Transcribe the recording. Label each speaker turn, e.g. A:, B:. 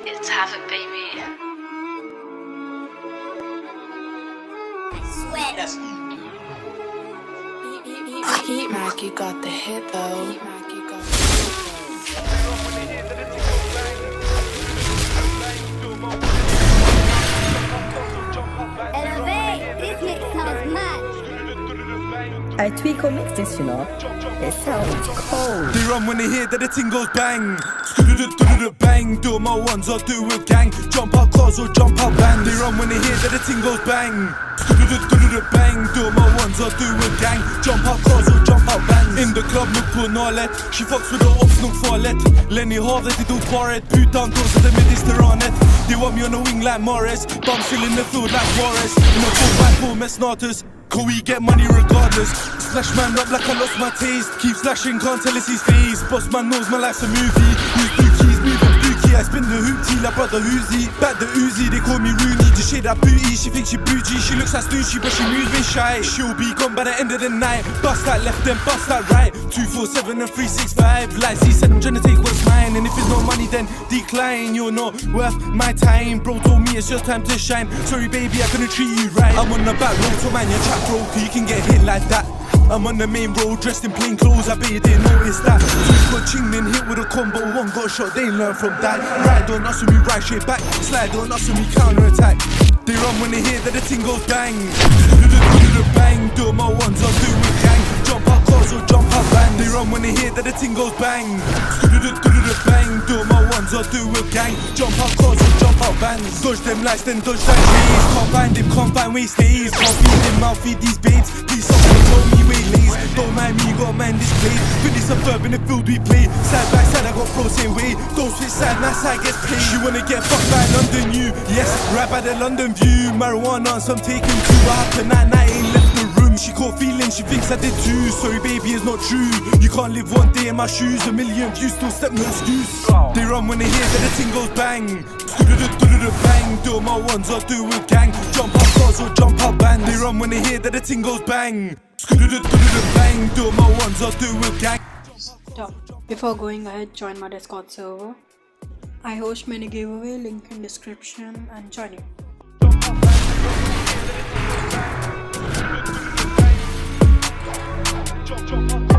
A: It's have it, baby.
B: Sweat.
A: Yes.
C: Heat Mac, you got the hit though.
B: Elevate, this mix sounds mad.
D: I tweak or mix this, you know. It sounds cold.
E: They run when they hear that the ting goes bang. Bang, do my ones or do a gang. Jump out cars or jump out bands. They run when they hear that the ting goes bang. Bang, do my ones or do a gang. Jump out cars or jump out bands. In the club, look på nalet. She fucks with the ops, nog farligt. Lenny havet i dot baret. Putan då så det mediterranet. They want me on the wing like Morris. Bum still in the field like Morris. In the full back home med status. Can we get money regardless? Slash man up like I lost my taste. Keep slashing, can't tell it's his face. Boss man knows my life's a movie. Who's Dookies, moving Dookie. I spin the hoopty like brother Uzi. Back the Uzi, they call me Rooney. Just shit that booty, she thinks she bougie. She looks like Snoochie, but she moving shy. She'll be gone by the end of the night. Bust that left, then bust that right. 247 and 365. Like C said, I'm trying to take what's mine. And if it's no money, then decline. You're not worth my time. Bro told me it's just time to shine. Sorry, baby, I couldn't treat you right. I'm on the back road, so man, you're trapped. You can get hit like that. I'm on the main road dressed in plain clothes, I bet you didn't notice that. Two got chinged and hit with a combo, one got shot, they learn from that. Ride on us and we ride straight back, slide on us and we counter attack. They run when they hear that the ting goes bang. Bang, do my ones or do a gang. Jump out cars or jump out bands. They run when they hear that the ting goes bang. Bang, do my ones or do a gang. Jump out cars or jump out bands. Dodge them lights, then dodge that trees. Can't find him, can't find waste days. Can't feed him, I'll feed these babes. Please somebody told me wait lays. Don't mind me, you got man displayed. Finish some verb in the field we play. Side by side, I got pro same way. Don't switch side, my side gets paid. She wanna get fucked by London, you. Yes, right by the London view. Marijuana, some taking two. What happened that night, ain't left the room. She caught feelings, she thinks I did too. Sorry baby, it's not true. You can't live one day in my shoes. A million views, still step no excuse. They run when they hear that the ting goes bang. Bang, do my ones or do a gang. Jump out cars or jump out bands. They run when they hear that the ting goes bang. Bang, do my ones or do a gang.
F: Stop. Before going ahead, join my Discord server. I host many giveaway, link in description, and join it.
E: Jump